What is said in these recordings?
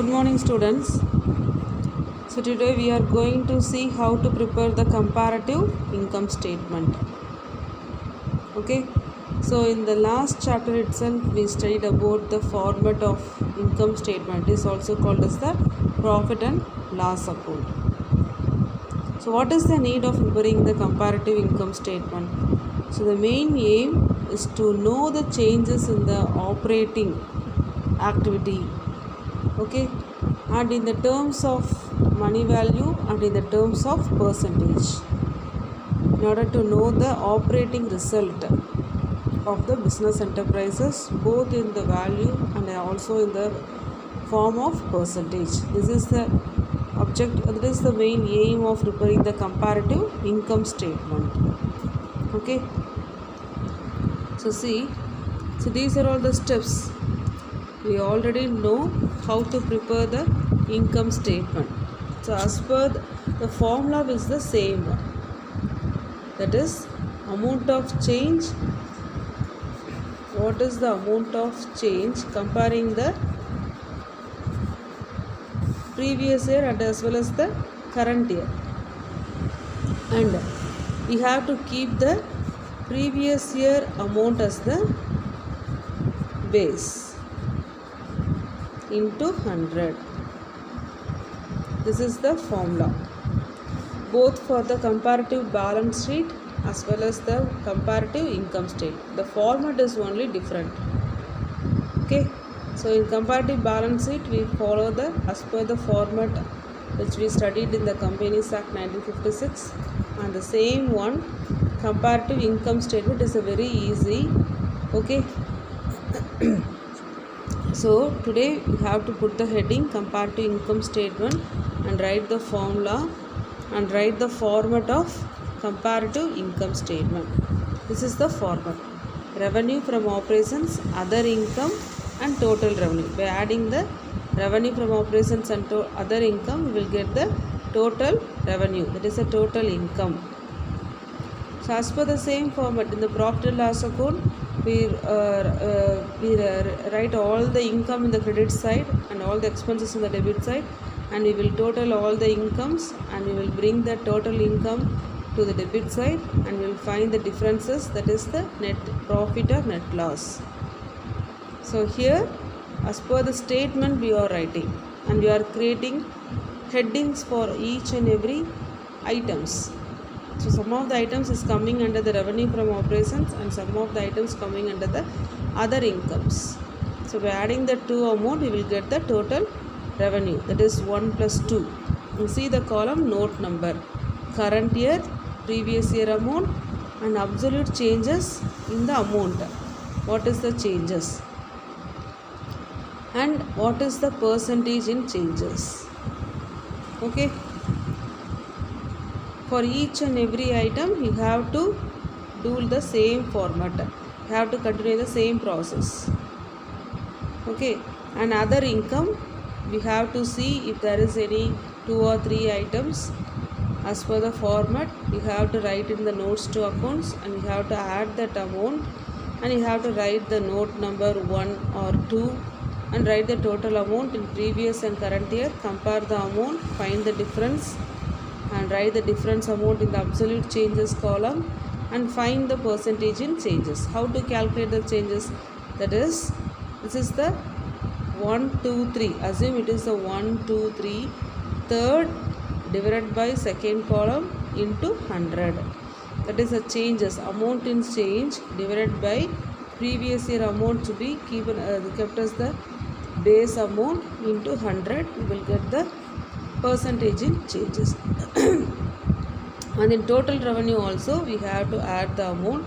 Good morning, students. So today we are going to see how to prepare the comparative income statement. Okay. So in the last chapter itself we studied about the format of income statement. It is also called as the profit and loss account. So what is the need of preparing the comparative income statement? So the main aim is to know the changes in the operating activity, okay, and in the terms of money value and in the terms of percentage, in order to know the operating result of the business enterprises both in the value and also in the form of percentage. This is the that is the main aim of preparing the comparative income statement. Okay, so see, so these are all the steps. We already know how to prepare the income statement. So as per the formula is the same one, that is amount of change. What is the amount of change comparing the previous year and as well as the current year, and we have to keep the previous year amount as the base into 100. This is the formula both for the comparative balance sheet as well as the comparative income statement. The format is only different. Okay, so in comparative balance sheet we follow the as per the format which we studied in the Companies Act 1956, and the same one comparative income statement is a very easy. Okay. So today we have to put the heading comparative income statement and write the formula and write the format of comparative income statement. This is the format: revenue from operations, other income and total revenue. By adding the revenue from operations and other income, we will get the total revenue, that is the total income. So as per the same format, in the profit and loss account, we write all the income in the credit side and all the expenses in the debit side, and we will total all the incomes and we will bring the total income to the debit side and we will find the differences, that is the net profit or net loss. So here as per the statement we are writing, and we are creating headings for each and every items. So some of the items is coming under the revenue from operations and some of the items coming under the other incomes. So by adding the two amount, we will get the total revenue, that is 1 plus 2. You see the column note number, current year, previous year amount, and absolute changes in the amount. What is the changes and what is the percentage in changes. Okay. For each and every item you have to do the same format, you have to continue the same process. Okay, and other income we have to see if there is any 2 or 3 items. As per the format, you have to write in the notes to accounts and you have to add that amount, and you have to write the note number 1 or 2 and write the total amount in previous and current year, compare the amount, find the difference and write the difference amount in the absolute changes column and find the percentage in changes. How to calculate the changes? That is, this is the 1, 2, 3. Assume it is the 1, 2, 3. Third divided by second column into 100. That is the changes. Amount in change divided by previous year amount to be kept as the base amount into 100. You will get the percentage in changes. And in total revenue also we have to add the amount,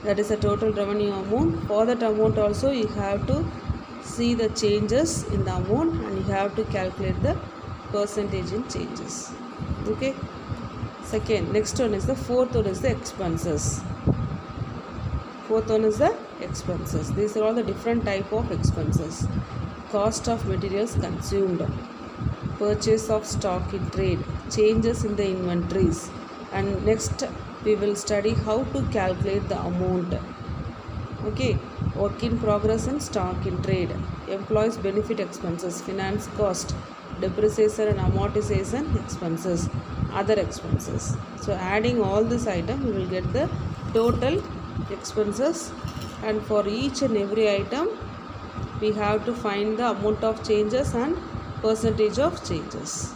that is the total revenue amount. For that amount also you have to see the changes in the amount and you have to calculate the percentage in changes. Okay. Second, next one is the fourth one is the expenses. Fourth one is the expenses. These are all the different type of expenses. Cost of materials consumed, purchase of stock in trade, changes in the inventories, and next we will study how to calculate the amount. Okay, work in progress and stock in trade, employees benefit expenses, finance cost, depreciation and amortization expenses, other expenses. So adding all this item, we will get the total expenses, and for each and every item we have to find the amount of changes and percentage of changes.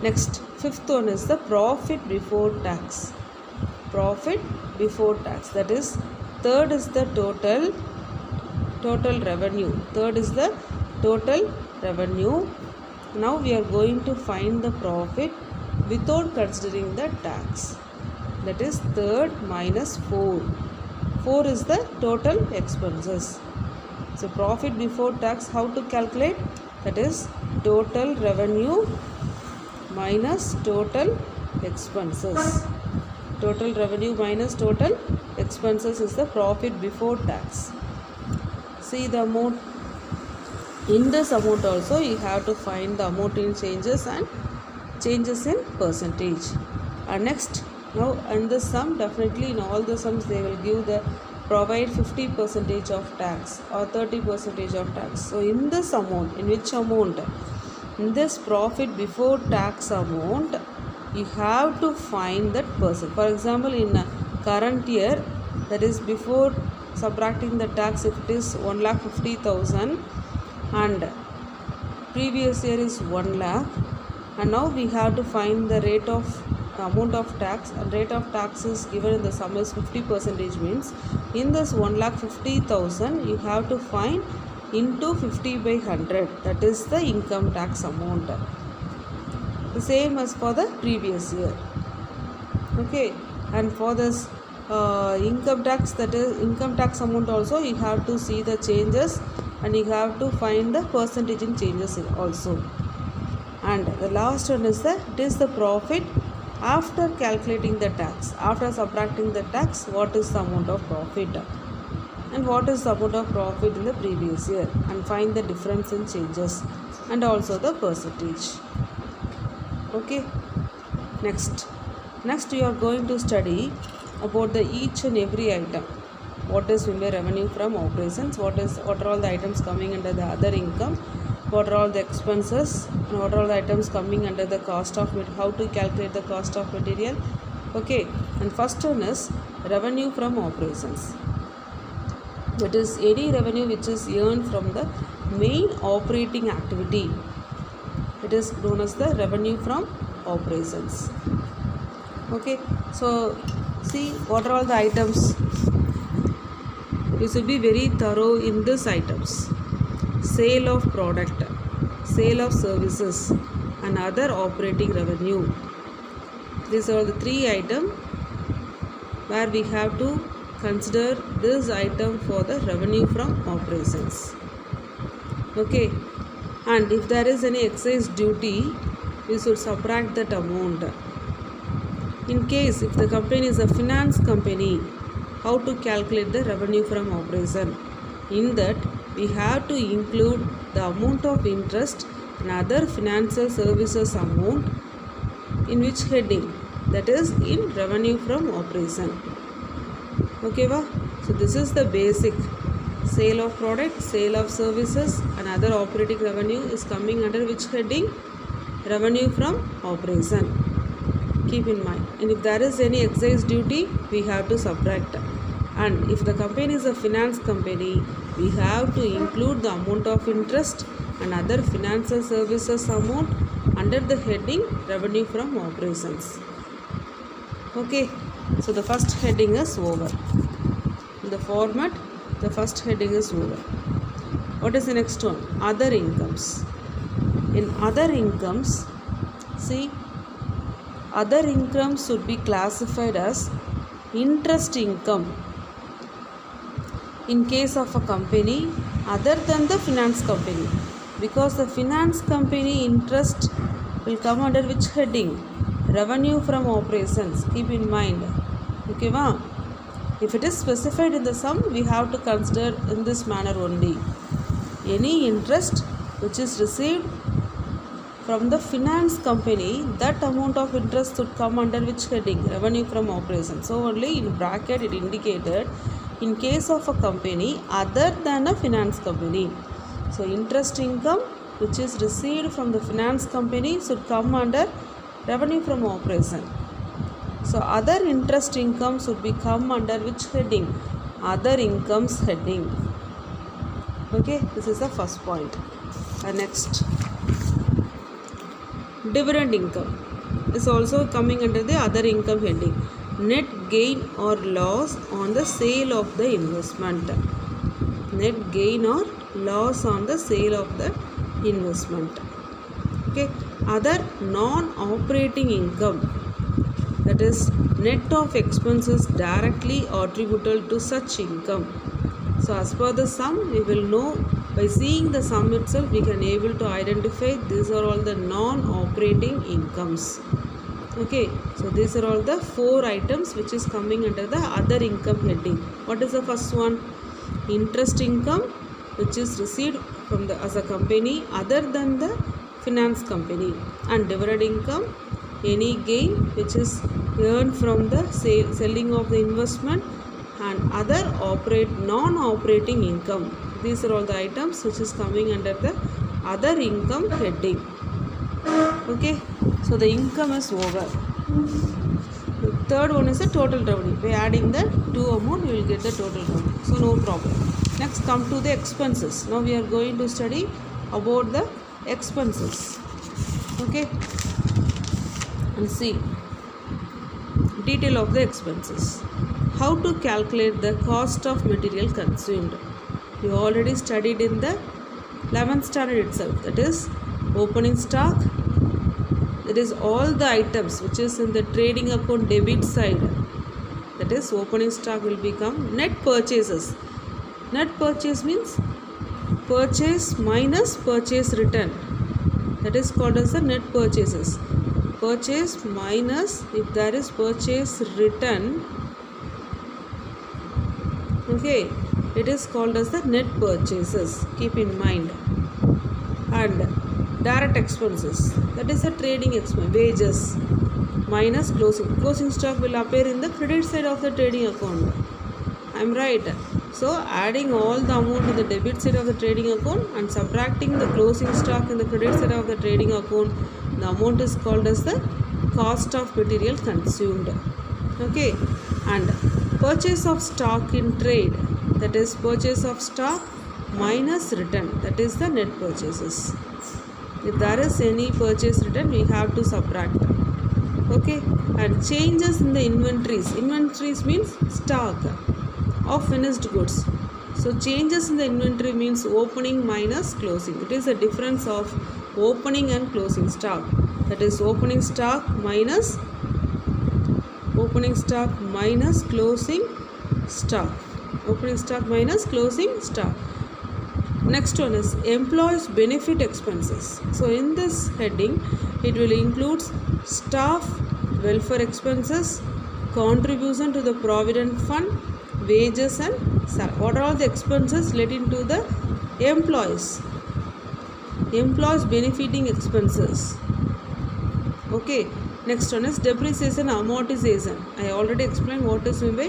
Next, fifth one is the profit before tax. Profit before tax, that is, third is the total revenue. Third is the total revenue. Now we are going to find the profit without considering the tax. That is third minus 4. 4 is the total expenses. So profit before tax, how to calculate? That is total revenue minus total expenses. Total revenue minus total expenses is the profit before tax. See the amount. In this amount also you have to find the amount in changes and changes in percentage. And next, now in the sum, definitely in all the sums they will give the provide 50% of tax or 30% of tax. So in this amount, in which amount? In this profit before tax amount, you have to find that percent. For example, in current year, that is before subtracting the tax, if it is 1,50,000 and previous year is 1 lakh, and now we have to find the rate of amount of tax, and rate of tax is given in the sum is 50%, means in this 1,50,000 you have to find into 50 by 100, that is the income tax amount. The same as for the previous year. Okay, and for this income tax, that is income tax amount also, you have to see the changes and you have to find the percentage in changes also. And the last one is the profit after calculating the tax. After subtracting the tax, what is the amount of profit and what is the amount of profit in the previous year, and find the difference in changes and also the percentage. Okay, next we are going to study about the each and every item. What is revenue from operations, what are all the items coming under the other income, what are all the expenses, and what are all the items coming under the cost of material, how to calculate the cost of material. Okay, and first one is revenue from operations. That is any revenue which is earned from the main operating activity. It is known as the revenue from operations. Okay, so see what are all the items. You should be very thorough in these items. Sale of product, sale of services, and other operating revenue. These are the three items where we have to consider this item for the revenue from operations. Okay, and if there is any excise duty, you should subtract that amount. In case if the company is a finance company, how to calculate the revenue from operation? In that, we have to include the amount of interest and other financial services amount in which heading? That is in revenue from operation. Okay, so this is the basic. Sale of product, sale of services, and other operating revenue is coming under which heading? Revenue from operation. Keep in mind. And if there is any excise duty, we have to subtract. And if the company is a finance company, we have to include the amount of interest and other financial services amount under the heading revenue from operations. Okay, so the first heading is over. In the format, the first heading is over. What is the next one? Other incomes. In other incomes, see, other incomes should be classified as interest income in case of a company other than the finance company, because the finance company interest will come under which heading? Revenue from operations. Keep in mind. Okay, ma? If it is specified in the sum, we have to consider in this manner only. Any interest which is received from the finance company, that amount of interest should come under which heading? Revenue from operations. So only in bracket it indicated in case of a company other than a finance company. So interest income which is received from the finance company should come under revenue from operation. So other interest income should become under which heading? Other incomes heading. Okay, this is the first point. Next, dividend income is also coming under the other income heading. Net gain or loss on the sale of the investment. Net gain or loss on the sale of the investment. Okay, other non-operating income, that is net of expenses directly attributable to such income. So as per the sum, we will know by seeing the sum itself we can able to identify these are all the non-operating incomes. Okay, so these are all the 4 items which is coming under the other income heading. What is the first one? Interest income which is received from the as a company other than the finance company, and dividend income, any gain which is earned from the selling of the investment, and other non-operating income. These are all the items which is coming under the other income heading. Okay, so the income is over. The third one is the total revenue. By adding the 2 amount, you will get the total revenue. So no problem. Next, come to the expenses. Now we are going to study about the expenses. Okay, and see detail of the expenses. How to calculate the cost of material consumed. You already studied in the 11th standard itself. That is opening stock. That is all the items which is in the trading account debit side. That is opening stock will become net purchases. Net purchase means purchase minus purchase return. That is called as the net purchases. Purchase minus, if there is purchase return, okay, it is called as the net purchases. Keep in mind. And direct expenses, that is the trading expense, wages minus closing stock will appear in the credit side of the trading account. I am right. So adding all the amount to the debit side of the trading account and subtracting the closing stock in the credit side of the trading account, the amount is called as the cost of material consumed. Okay, and purchase of stock in trade, that is purchase of stock minus return, that is the net purchases. If there is any purchase return, we have to subtract. Okay, and changes in the inventories. Inventories means stock of finished goods. So changes in the inventory means opening minus closing. It is the difference of opening and closing stock. That is opening stock minus closing stock. Opening stock minus closing stock. Next one is employees benefit expenses. So in this heading, it will include staff welfare expenses, contribution to the provident fund, wages and salary. What are all the expenses relating to the employees? Employees benefiting expenses. Okay. Next one is depreciation amortization. I already explained what is meant by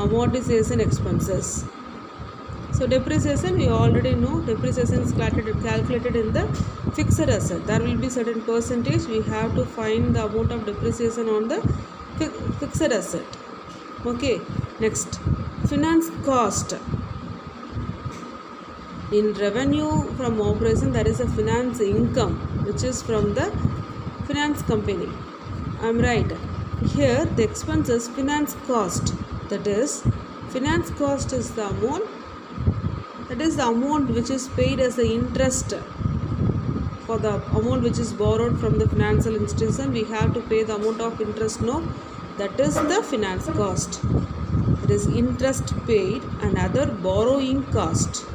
amortization expenses. So depreciation, we already know depreciation is calculated in the fixed asset. There will be certain percentage. We have to find the amount of depreciation on the fixed asset. Okay. Next, finance cost. In revenue from operation, there is a finance income which is from the finance company. I am right. Here the expenses finance cost. That is finance cost is the amount. That is the amount which is paid as the interest for the amount which is borrowed from the financial institution. We have to pay the amount of interest. No, that is the finance cost. It is interest paid and other borrowing cost.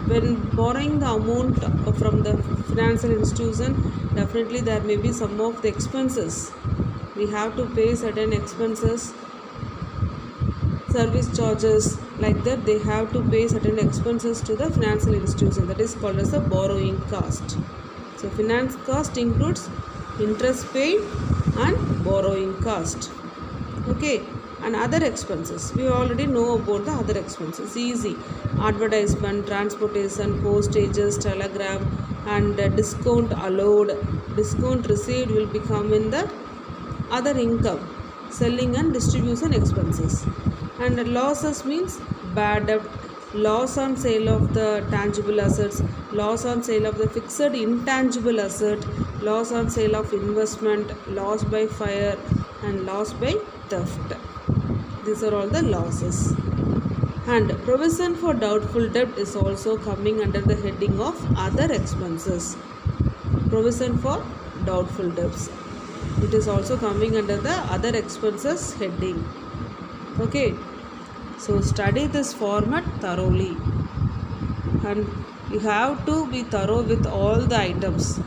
When borrowing the amount from the financial institution, definitely there may be some of the expenses. We have to pay certain expenses, service charges, like that they have to pay certain expenses to the financial institution. That is called as the borrowing cost. So finance cost includes interest paid and borrowing cost. Okay, And other expenses, we already know about the other expenses, easy. Advertisement, transportation, postages, telegram, and discount allowed, discount received will become in the other income. Selling and distribution expenses. And losses means bad debt, loss on sale of the tangible assets, loss on sale of the fixed intangible asset, loss on sale of investment, loss by fire, and loss by theft. These are all the losses. And provision for doubtful debt is also coming under the heading of other expenses. Provision for doubtful debts, it is also coming under the other expenses heading. Okay, so study this format thoroughly, and you have to be thorough with all the items.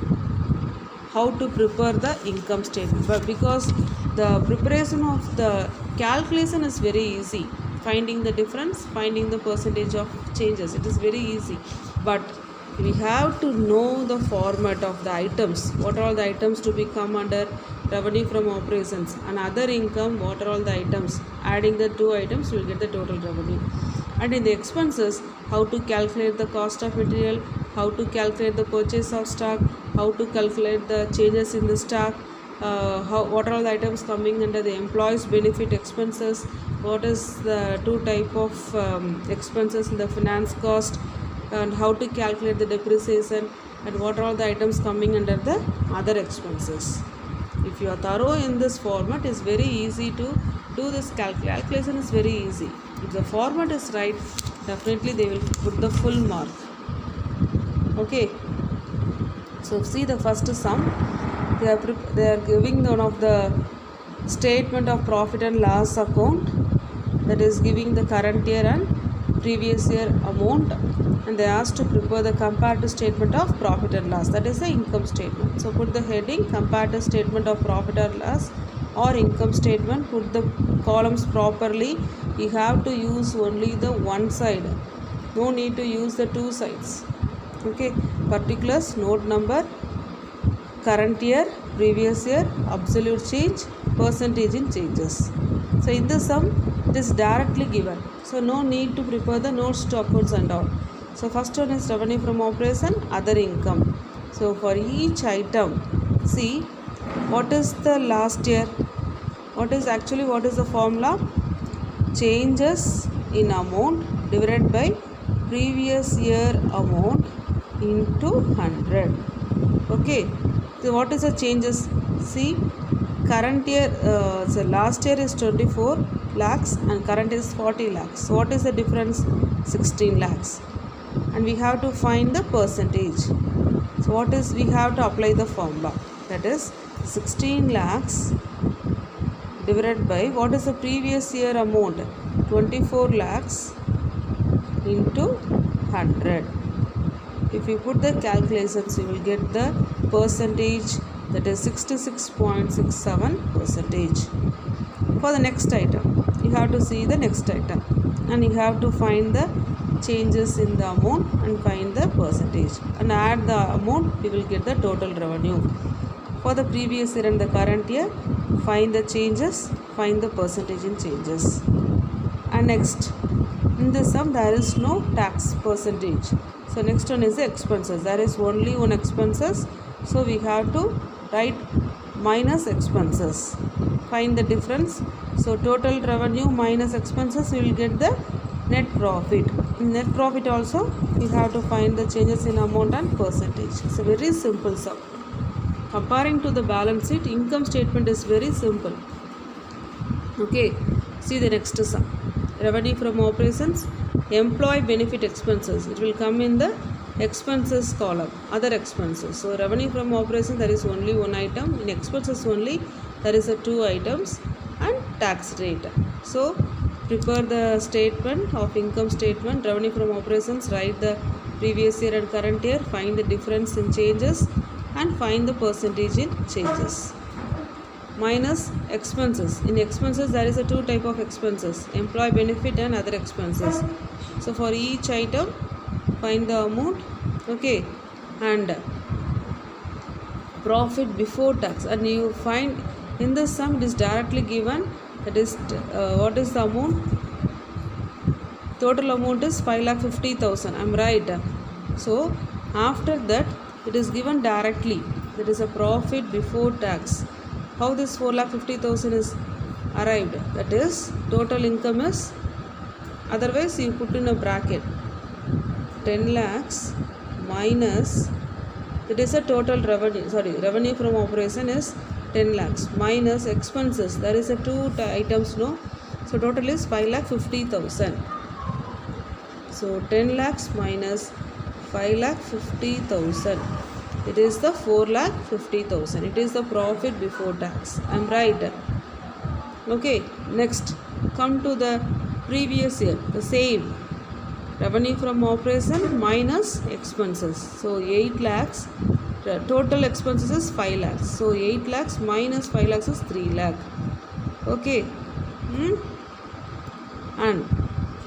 How to prepare the income statement, but because the preparation of the calculation is very easy, finding the difference, finding the percentage of changes, it is very easy. But we have to know the format of the items, what are all the items to become under revenue from operations, and other income, what are all the items, adding the two items will get the total revenue. And in the expenses, how to calculate the cost of material, how to calculate the purchase of stock, how to calculate the changes in the stock, what are all the items coming under the employees benefit expenses, what is the two type of expenses in the finance cost, and how to calculate the depreciation, and what are all the items coming under the other expenses. If you are thorough in this format, it's very easy to do this calculation is very easy. If the format is right, definitely they will put the full mark. Okay, so see the first sum. They are giving one of the statement of profit and loss account, that is giving the current year and previous year amount, and they asked to prepare the comparative statement of profit and loss, that is the income statement. So put the heading comparative statement of profit or loss or income statement, put the columns properly. You have to use only the one side, no need to use the two sides. Okay, particulars, note number, current year, previous year, absolute change, percentage in changes. So in the sum it is directly given, so no need to prepare the notes to accounts and all. So first one is revenue from operation, other income. So for each item, see what is the last year, what is the formula, changes in amount divided by previous year amount into 100. Okay, so what is the changes? See, current year, so last year is 24 lakhs and current is 40 lakhs. So what is the difference? 16 lakhs. And we have to find the percentage. So what is, we have to apply the formula, that is 16 lakhs divided by what is the previous year amount, 24 lakhs into 100. If you put the calculations, you will get the percentage, that is 66.67 percentage. For the next item, you have to see the next item, and you have to find the changes in the amount and find the percentage, and add the amount, we will get the total revenue. For the previous year and the current year, find the changes, find the percentage in changes. And next, in the sum there is no tax percentage. So next one is the expenses, there is only one expenses, so we have to write minus expenses, find the difference. So total revenue minus expenses, we will get the net profit. In net profit also we have to find the changes in amount and percentage. It's a very simple sum. Comparing to the balance sheet, income statement is very simple. Okay, see the next sum. Revenue from operations, employee benefit expenses, it will come in the expenses column, other expenses. So revenue from operations, there is only one item, in expenses only there is a two items, and tax rate. So prepare the statement of income statement, revenue from operations, write the previous year and current year, find the difference in changes and find the percentage in changes. Minus expenses, in expenses there is a two type of expenses, employee benefit and other expenses. So for each item find the amount. Okay, and profit before tax, and you find in the sum it is directly given That is what is the amount? Total amount is 5,50,000. I'm right. So after that it is given directly. That is a profit before tax. How this 4,50,000 is arrived? That is total income is, otherwise you put in a bracket, 10 lakhs minus, that is a total revenue, revenue from operation is 10 lakhs minus expenses, there is a two items, no? So total is 5,50,000. So 10 lakhs minus 5,50,000, it is the 4,50,000. It is the profit before tax. I am right. Okay, next come to the previous year, the same revenue from operation minus expenses. So 8 lakhs, total expenses is 5 lakhs. So 8 lakhs minus 5 lakhs is 3 lakh. Okay. And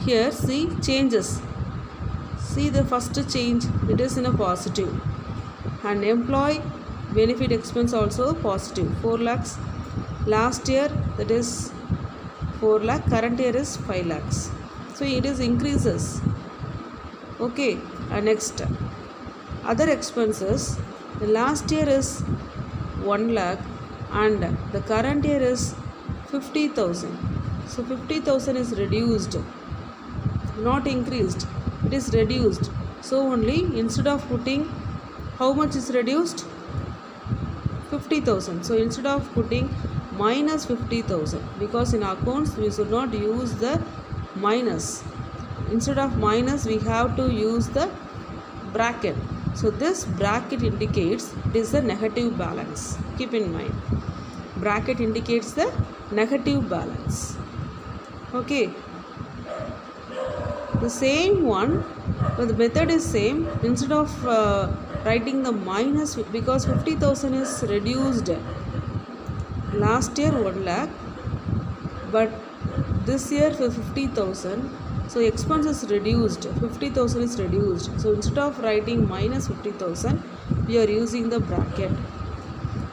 here see changes. See the first change, it is in a positive. And employee benefit expense also positive, 4 lakhs. Last year that is 4 lakh, current year is 5 lakhs. So it is increases. Okay, next other expenses, the last year is 1 lakh and the current year is 50,000. So 50,000 is reduced, not increased, it is reduced. So only instead of putting, how much is reduced? 50,000. So instead of putting minus 50,000, because in accounts we should not use the minus. Instead of minus we have to use the bracket. So this bracket indicates it is the negative balance. Keep in mind, bracket indicates the negative balance. Okay, the same one, but the method is same. Instead of writing the minus, because 50,000 is reduced. Last year 1 lakh, but this year for 50,000. So expense is reduced, 50,000 is reduced. So instead of writing minus 50,000, we are using the bracket.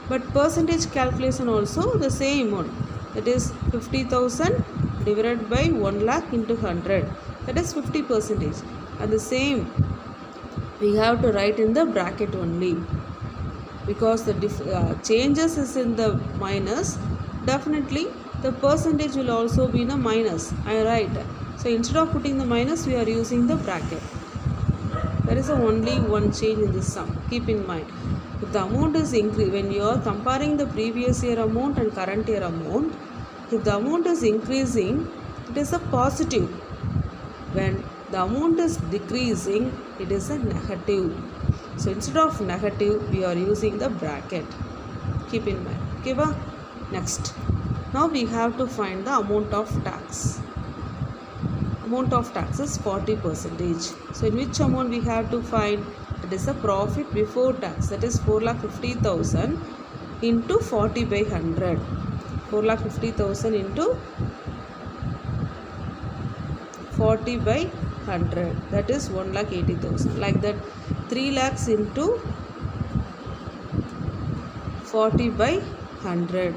But percentage calculation also the same one. That is 50,000 divided by 1 lakh into 100. That is 50%. And the same we have to write in the bracket only. Because the changes is in the minus, definitely the percentage will also be in a minus. I write. So instead of putting the minus, we are using the bracket. There is only one change in this sum. Keep in mind, if the amount is increased, when you are comparing the previous year amount and current year amount, if the amount is increasing, it is a positive. When the amount is decreasing, it is a negative. So instead of negative, we are using the bracket. Keep in mind. Okay, ba? Next. Now we have to find the amount of tax. Amount of tax is 40%. So in which amount we have to find? It is a profit before tax. That is 4,50,000 into 40 by 100. 4,50,000 into 40 by 100. That is 1,80,000. Like that, 3 lakhs into 40 by 100.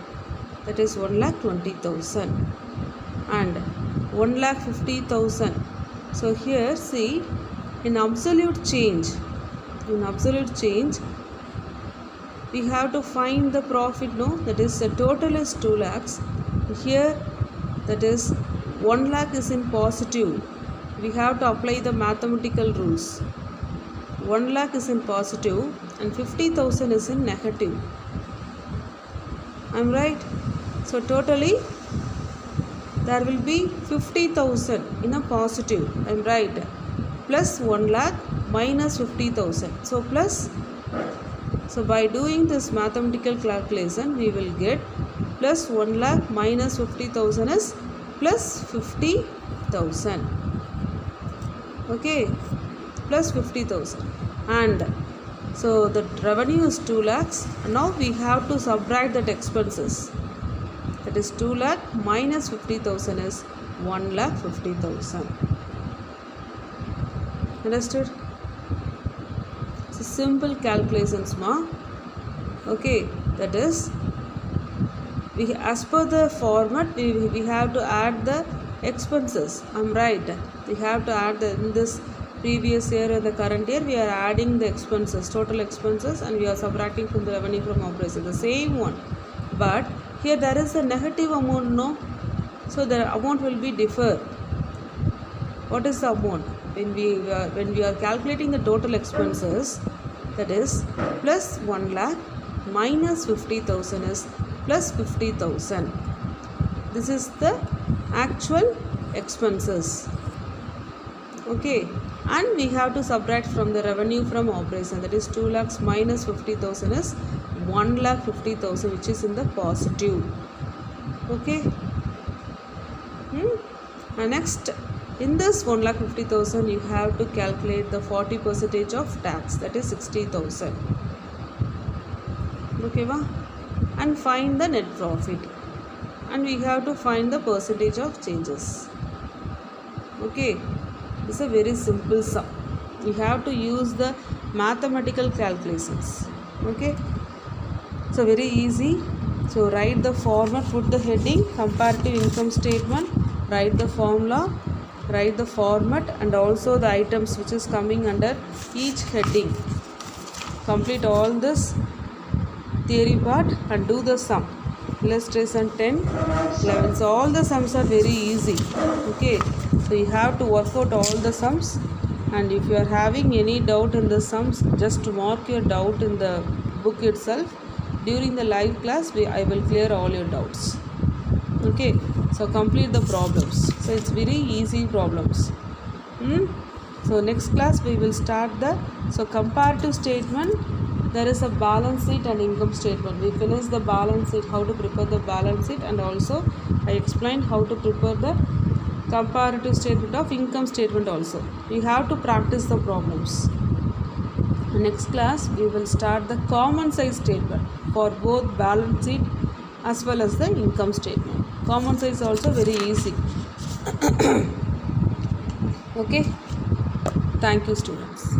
That is 1,20,000. And 1,50,000. So here see, in absolute change, we have to find the profit, no? That is the total is 2 lakhs. Here that is 1 lakh is in positive. We have to apply the mathematical rules. 1 lakh is in positive and 50,000 is in negative. I am right? So totally there will be 50,000 in a positive. I am right. Plus 1 lakh minus 50,000. So plus. So by doing this mathematical calculation, we will get plus 1 lakh minus 50,000 is plus 50,000. Okay, plus 50,000. And so the revenue is 2 lakhs. Now we have to subtract that expenses. That is 2 lakh minus 50,000 is 1,50,000. Understood? It's a simple calculations, ma. Okay, that is as per the format we have to add the expenses. I'm right. We have to add in this previous year and the current year we are adding the expenses, total expenses, and we are subtracting from the revenue from operation, the same one. But here there is a negative amount, no? So the amount will be differ. What is the amount? When we are calculating the total expenses, that is plus 1 lakh minus 50,000 is plus 50,000. This is the actual expenses. Okay, and we have to subtract from the revenue from operation, that is 2 lakhs minus 50,000 is 1 lakh 50,000, which is in the positive. Okay. And next, in this 1 lakh 50,000 you have to calculate the 40% of tax, that is 60,000. Okay, va? And find the net profit, and we have to find the percentage of changes. Okay, this is a very simple sum. We have to use the mathematical calculations. Okay, so very easy. So write the format, put the heading comparative income statement, write the formula, write the format, and also the items which is coming under each heading. Complete all this theory part and do the sum. Illustration 10, 11. So all the sums are very easy. Okay, so you have to work out all the sums, and if you are having any doubt in the sums, just mark your doubt in the book itself. During the live class I will clear all your doubts. Okay, so complete the problems. So it's very easy problems. So next class we will start the comparative statement. There is a balance sheet and income statement. We finish the balance sheet, how to prepare the balance sheet, and also I explained how to prepare the comparative statement of income statement also. You have to practice the problems. Next class we will start the common size statement for both balance sheet as well as the income statement. Common size also very easy. Okay, thank you students.